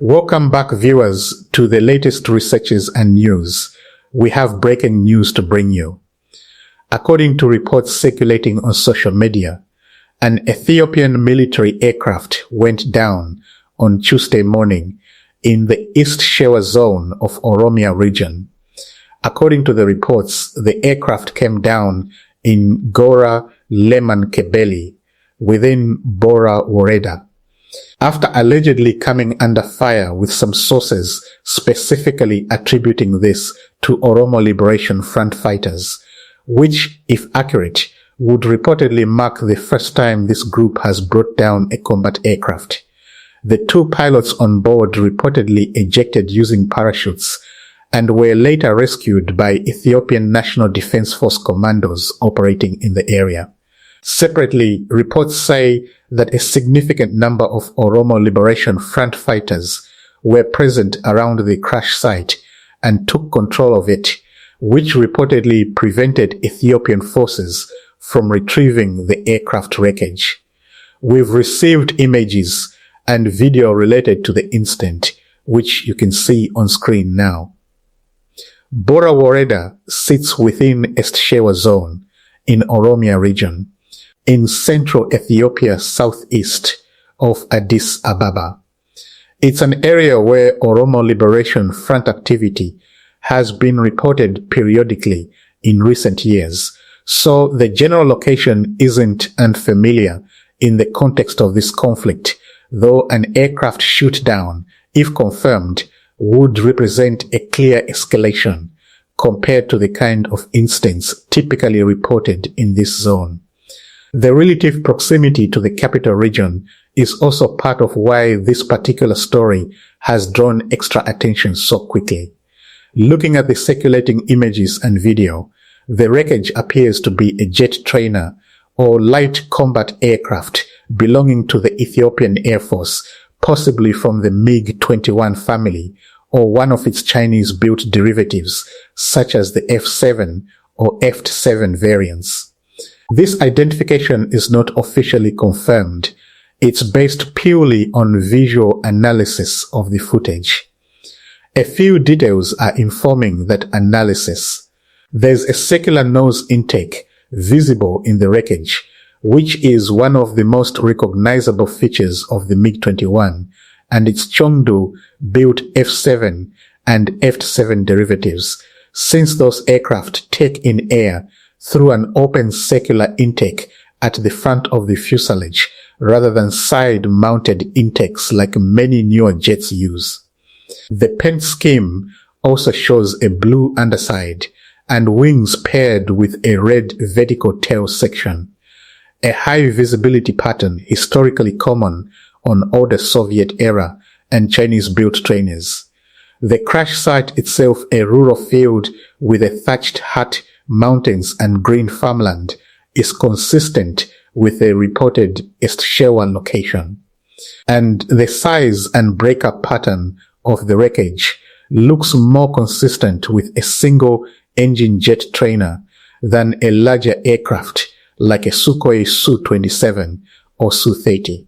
Welcome back, viewers, to the latest researches and news. We have breaking news to bring you. According to reports circulating on social media, an Ethiopian military aircraft went down on Tuesday morning in the East Shewa zone of Oromia region. According to the reports, the aircraft came down in Gora Leman Kebeli within Bora Woreda, after allegedly coming under fire, with some sources specifically attributing this to Oromo Liberation Front fighters, which, if accurate, would reportedly mark the first time this group has brought down a combat aircraft. The two pilots on board reportedly ejected using parachutes and were later rescued by Ethiopian National Defense Force commandos operating in the area. Separately, reports say that a significant number of Oromo Liberation Front fighters were present around the crash site and took control of it, which reportedly prevented Ethiopian forces from retrieving the aircraft wreckage. We've received images and video related to the incident, which you can see on screen now. Bora Woreda sits within East Shewa zone in Oromia region, in central Ethiopia, southeast of Addis Ababa. It's an area where Oromo Liberation Front activity has been reported periodically in recent years, so the general location isn't unfamiliar in the context of this conflict, though an aircraft shoot-down, if confirmed, would represent a clear escalation compared to the kind of incidents typically reported in this zone. The relative proximity to the capital region is also part of why this particular story has drawn extra attention so quickly. Looking at the circulating images and video, the wreckage appears to be a jet trainer or light combat aircraft belonging to the Ethiopian Air Force, possibly from the MiG-21 family or one of its Chinese-built derivatives, such as the F-7 or F-7 variants. This identification is not officially confirmed. It's based purely on visual analysis of the footage. A few details are informing that analysis. There's a circular nose intake visible in the wreckage, which is one of the most recognizable features of the MiG-21 and its Chengdu-built F-7 and F-7 derivatives, since those aircraft take in air through an open circular intake at the front of the fuselage rather than side-mounted intakes like many newer jets use. The paint scheme also shows a blue underside and wings paired with a red vertical tail section, a high visibility pattern historically common on older Soviet-era and Chinese-built trainers. The crash site itself, a rural field with a thatched hut, mountains and green farmland, is consistent with a reported East Shewa location. And the size and breakup pattern of the wreckage looks more consistent with a single engine jet trainer than a larger aircraft like a Sukhoi Su-27 or Su-30.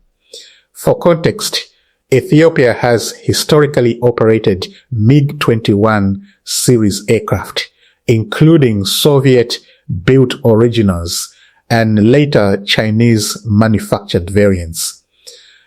For context, Ethiopia has historically operated MiG-21 series aircraft, including Soviet-built originals and later Chinese-manufactured variants.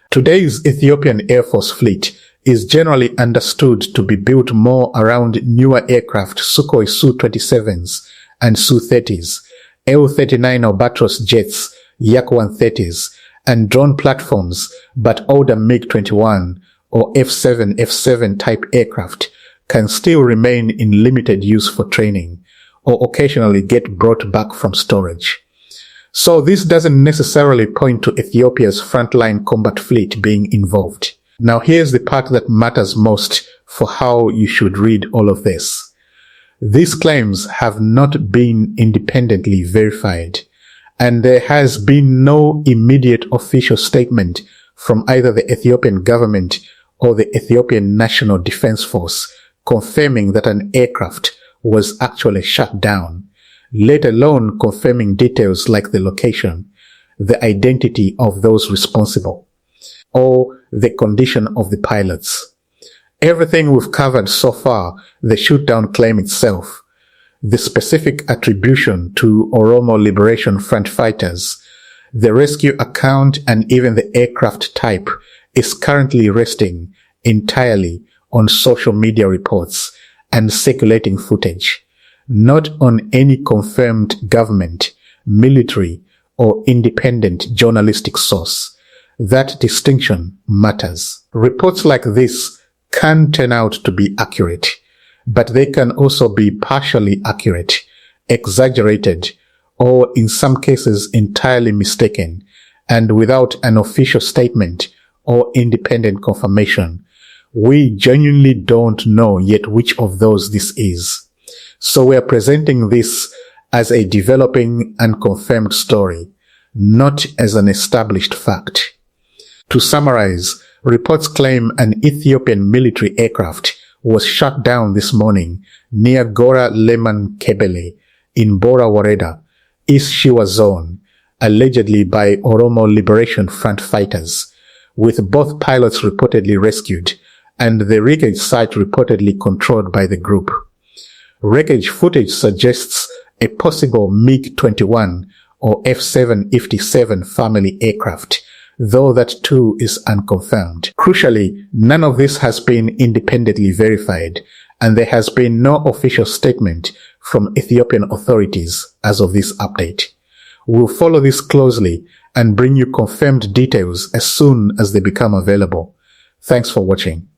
Today's Ethiopian Air Force fleet is generally understood to be built more around newer aircraft Sukhoi Su-27s and Su-30s, L-39 Albatros jets, Yak-130s, and drone platforms, but older MiG-21 or F-7 type aircraft can still remain in limited use for training or occasionally get brought back from storage. So this doesn't necessarily point to Ethiopia's frontline combat fleet being involved. Now here's the part that matters most for how you should read all of this. These claims have not been independently verified, and there has been no immediate official statement from either the Ethiopian government or the Ethiopian National Defense Force confirming that an aircraft was actually shut down, let alone confirming details like the location, the identity of those responsible, or the condition of the pilots. Everything we've covered so far, the shoot-down claim itself, the specific attribution to Oromo Liberation Front fighters, the rescue account, and even the aircraft type is currently resting entirely on social media reports and circulating footage, not on any confirmed government, military, or independent journalistic source. That distinction matters. Reports like this can turn out to be accurate, but they can also be partially accurate, exaggerated, or in some cases entirely mistaken, and without an official statement or independent confirmation. We genuinely don't know yet which of those this is. So we are presenting this as a developing and confirmed story, not as an established fact. To summarize, reports claim an Ethiopian military aircraft was shot down this morning near Gora Leman Kebele in Bora Wareda, East Shiwa Zone, allegedly by Oromo Liberation Front fighters, with both pilots reportedly rescued and the wreckage site reportedly controlled by the group. Wreckage footage suggests a possible MiG-21 or F-757 family aircraft, though that too is unconfirmed. Crucially, none of this has been independently verified, and there has been no official statement from Ethiopian authorities as of this update. We'll follow this closely and bring you confirmed details as soon as they become available. Thanks for watching.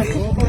Kamu